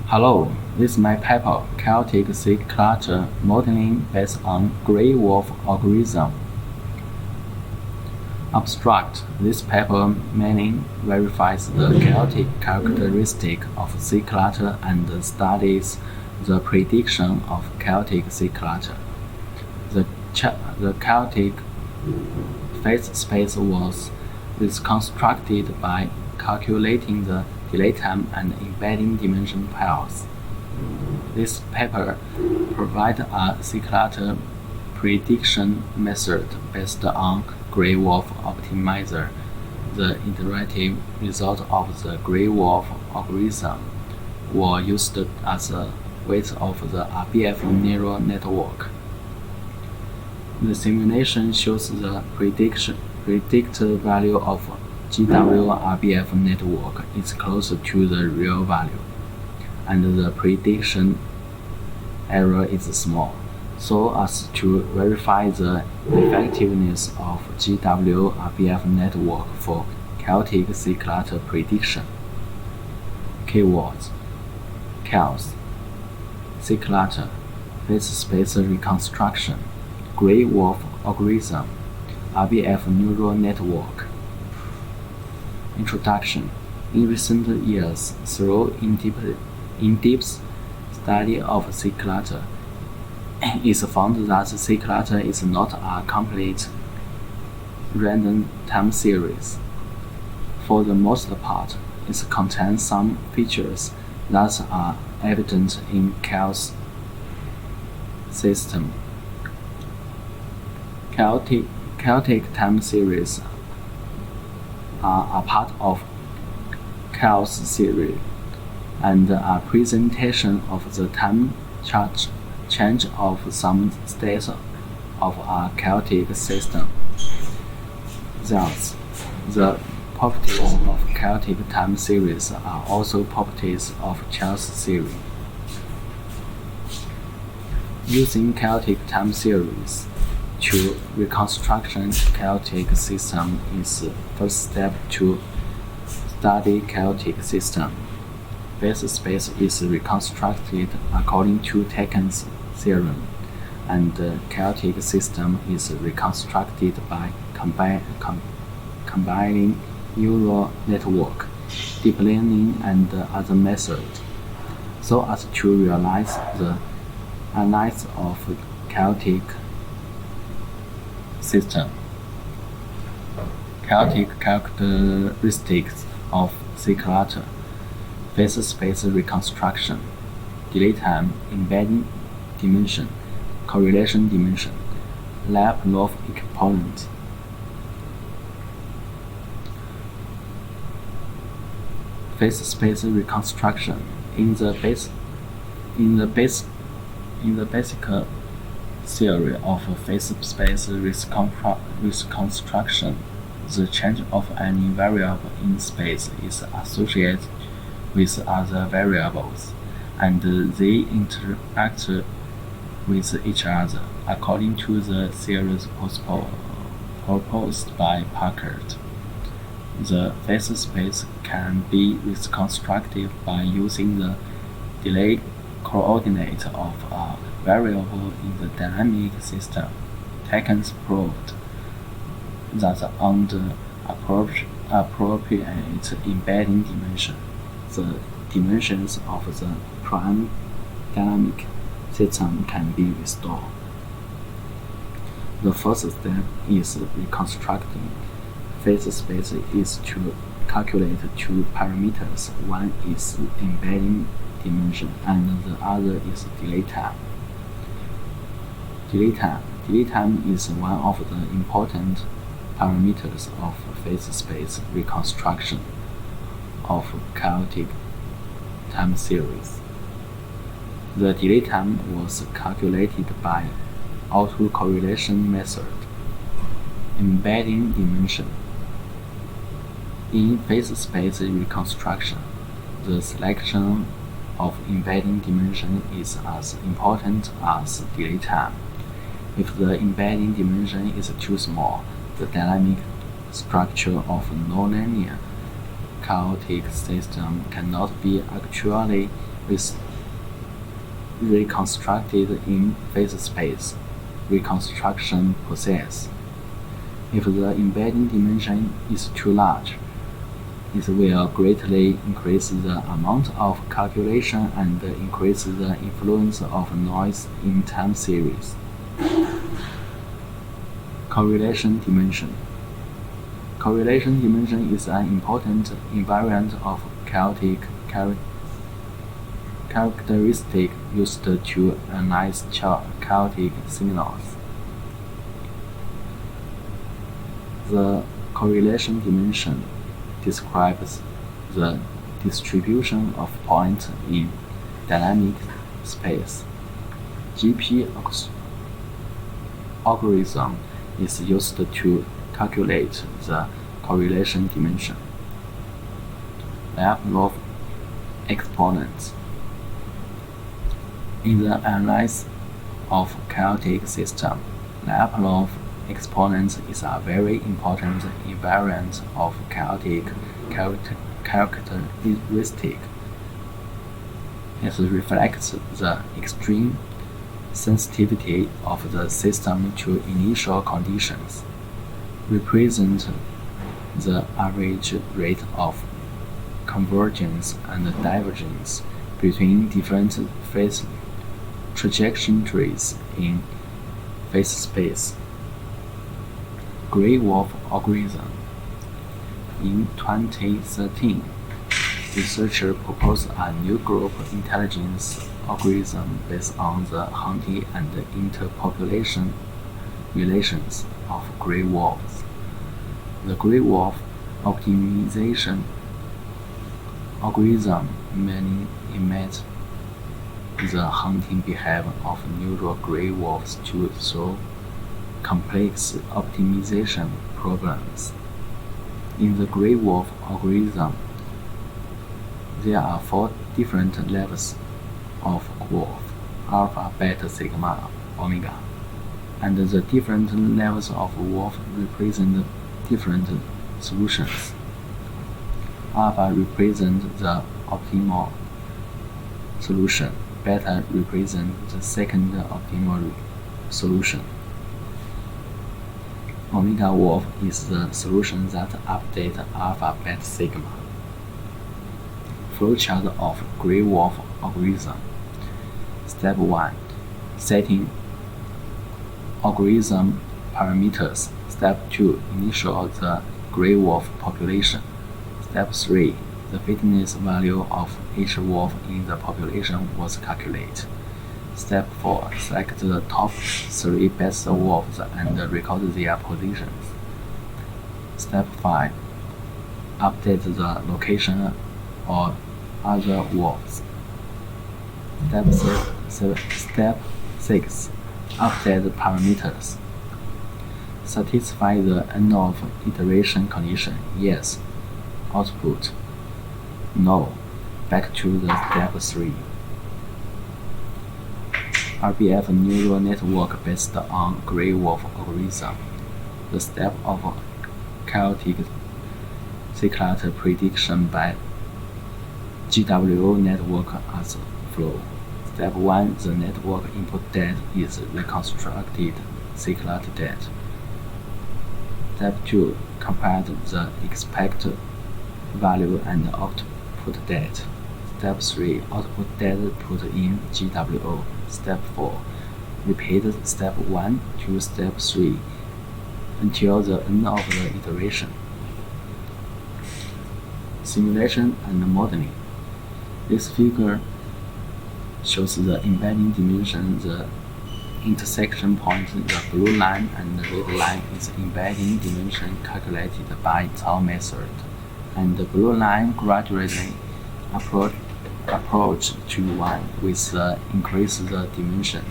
Hello, this is my paper, Chaotic C-clutter modeling based on gray wolf algorithm. Abstract. This paper mainly verifies the chaotic characteristic of C-clutter and studies the prediction of chaotic C-clutter. The chaotic phase space was reconstructed by calculating the delay time and embedding dimension pairs. This paper provides a C-clutter prediction method based on gray wolf optimizer. The iterative result of the gray wolf algorithm were used as a weight of the RBF neural network. The simulation shows the predicted value of GW RBF network is closer to the real value, and the prediction error is small, so as to verify the effectiveness of GW RBF network for chaotic C-clutter prediction. Keywords: chaos, C-clutter, phase space reconstruction, gray wolf algorithm, RBF neural network. Introduction. In recent years, through in-depth study of C-clutter, it's found that C-clutter is not a complete random time series. For the most part, it contains some features that are evident in chaos system. Chaotic time series are a part of chaos theory and a presentation of the time change of some states of a chaotic system. Thus, the properties of chaotic time series are also properties of chaos theory. Using chaotic time series to reconstruction chaotic system is the first step to study chaotic system. Phase space is reconstructed according to Taken's theorem, and the chaotic system is reconstructed by combining neural network, deep learning, and other methods, so as to realize the analysis of chaotic system. Chaotic characteristics of C-clutter: phase space reconstruction, delay time, embedding dimension, correlation dimension, LYAPUNOV exponent. Phase space reconstruction. In the basic theory of phase space reconstruction, the change of any variable in space is associated with other variables, and they interact with each other according to the theories proposed by Parker. The phase space can be reconstructed by using the delay coordinate of a variable in the dynamic system. Taken proved that on the appropriate embedding dimension, the dimensions of the prime dynamic system can be restored. The first step is reconstructing phase space is to calculate two parameters. One is embedding dimension and the other is delay time. Delay time is one of the important parameters of phase space reconstruction of chaotic time series. The delay time was calculated by autocorrelation method. Embedding dimension. In phase space reconstruction, the selection of embedding dimension is as important as delay time. If the embedding dimension is too small, the dynamic structure of nonlinear chaotic system cannot be actually is reconstructed in phase space reconstruction process. If the embedding dimension is too large, it will greatly increase the amount of calculation and increase the influence of noise in time series. Correlation dimension. Correlation dimension is an important invariant of chaotic characteristic used to analyze chaotic signals. The correlation dimension describes the distribution of points in dynamic space. GP algorithm is used to calculate the correlation dimension. LYAPUNOV exponents. In the analysis of chaotic system, LYAPUNOV exponents is a very important invariant of chaotic characteristic. It reflects the extreme sensitivity of the system to initial conditions, represent the average rate of convergence and divergence between different phase trajectories in phase space. Gray-Wolf algorithm. In 2013, researchers proposed a new group intelligence algorithm based on the hunting and interpopulation relations of gray wolves. The gray wolf optimization algorithm mainly imitates the hunting behavior of neural gray wolves to solve complex optimization problems. In the gray wolf algorithm, there are 4 different levels of wolf: alpha, beta, sigma, omega, and the different levels of wolf represent different solutions. Alpha represents the optimal solution, beta represents the second optimal solution. Omega wolf is the solution that updates alpha, beta, sigma. Flowchart of gray wolf algorithm. Step 1. Setting algorithm parameters. Step 2. Initial the gray wolf population. Step 3. The fitness value of each wolf in the population was calculated. Step 4. Select the top 3 best wolves and record their positions. Step 5. Update the location or other wolves. Step 6. Update the parameters. Satisfy the end of iteration condition. Yes. Output. No. Back to the step 3. RBF neural network based on gray wolf algorithm. The step of chaotic C-clutter prediction by GWO network as flow. Step 1. The network input data is reconstructed C-clutter data. Step 2. Compare the expected value and output data. Step 3. Output data put in GWO. Step 4. Repeat step 1 to step 3 until the end of the iteration. Simulation and modeling. This figure shows the embedding dimension. The intersection point, the blue line and the red line, is embedding dimension calculated by Tau method, and the blue line gradually approach to 1 with the increase the dimension,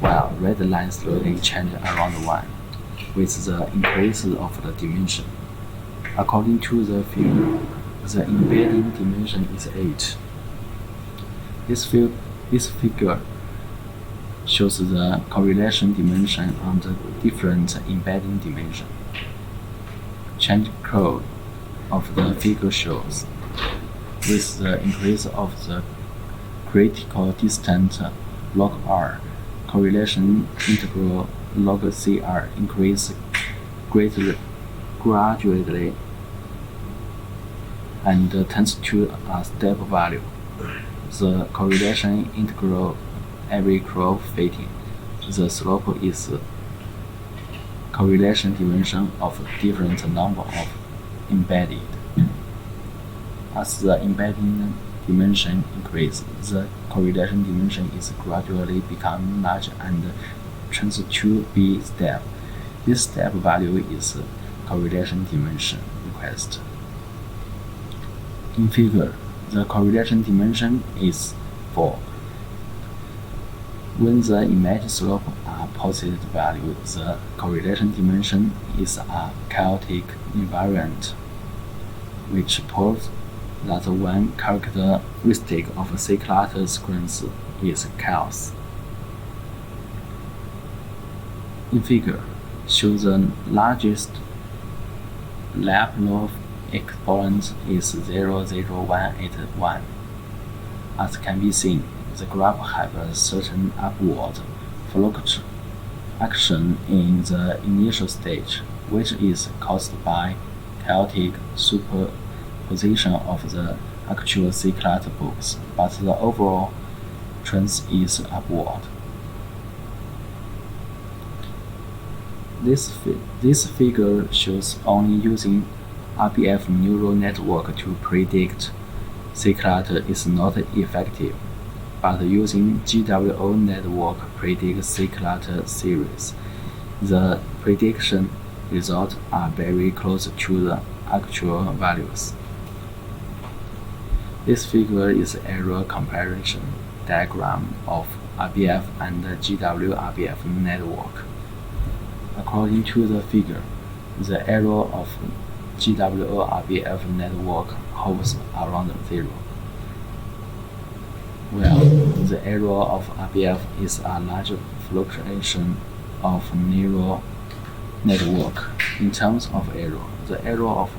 while red line slowly change around 1 with the increase of the dimension. According to the figure, the embedding dimension is 8. This figure shows the correlation dimension on the different embedding dimension. Change curve of the figure shows, with the increase of the critical distant log R, correlation integral log CR increase gradually and tends to a stable value. The correlation integral every curve fitting. The slope is correlation dimension of different number of embedded. As the embedding dimension increases, the correlation dimension is gradually becoming large and tends to be stable. This stable value is correlation dimension request. In figure, the correlation dimension is 4. When the image slope are positive value, the correlation dimension is a chaotic invariant, which proves that one characteristic of C-clutter sequence is chaos. In figure, show the largest LYAPUNOV exponent is 00181. As can be seen, the graph has a certain upward fluctuation in the initial stage, which is caused by chaotic superposition of the actual C-clutter books, but the overall trend is upward. This figure shows only using RBF neural network to predict C-clutter is not effective, but using GWO network predict C-clutter series. The prediction results are very close to the actual values. This figure is error comparison diagram of RBF and GW-RBF network. According to the figure, the error of GWO-RBF network hovers around 0, while the error of RBF is a large fluctuation of neural network. In terms of error, the error of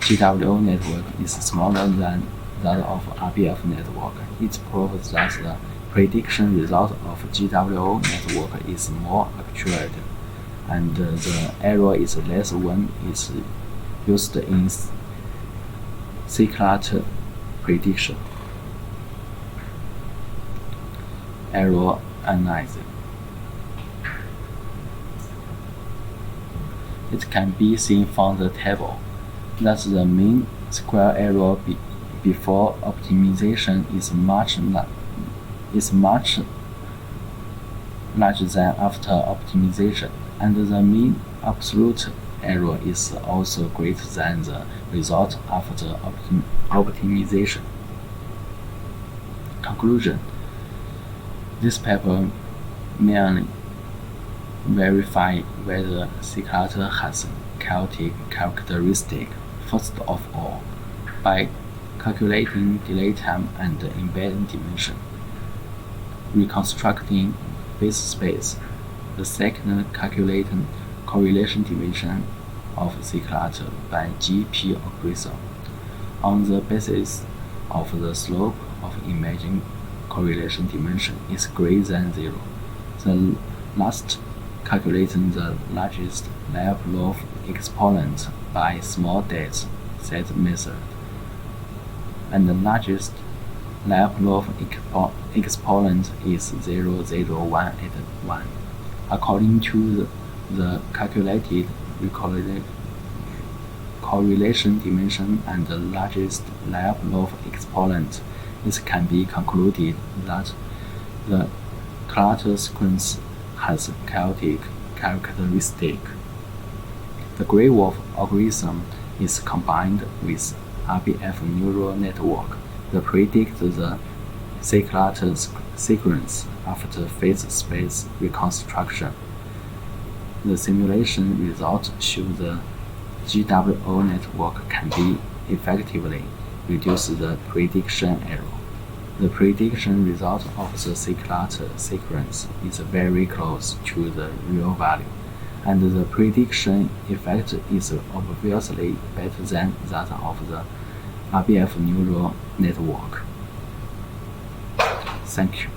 GWO network is smaller than that of RBF network. It proves that the prediction result of GWO network is more accurate, and the error is less when it's used in C-clutter prediction. Error analysis. It can be seen from the table that the mean square error before optimization is much larger than after optimization, and the mean absolute error is also greater than the result after optimization. Conclusion. This paper merely verifies whether C-clutter has chaotic characteristic. First of all, by calculating delay time and embedding dimension, reconstructing base space. The second, calculating correlation dimension of C-clutter by GP algorithm. On the basis of the slope of imaging correlation dimension is greater than 0. The last, calculating the largest LYAPUNOV exponent by small data set method, and the largest LYAPUNOV exponent is 00181. According to the calculated correlation dimension and the largest LYAPUNOV exponent, it can be concluded that the clutter sequence has chaotic characteristic. The gray wolf algorithm is combined with RBF neural network that predicts the C-clutter sequence after phase space reconstruction. The simulation results show the GWO network can be effectively reduce the prediction error. The prediction result of the C-clutter sequence is very close to the real value, and the prediction effect is obviously better than that of the RBF neural network. Thank you.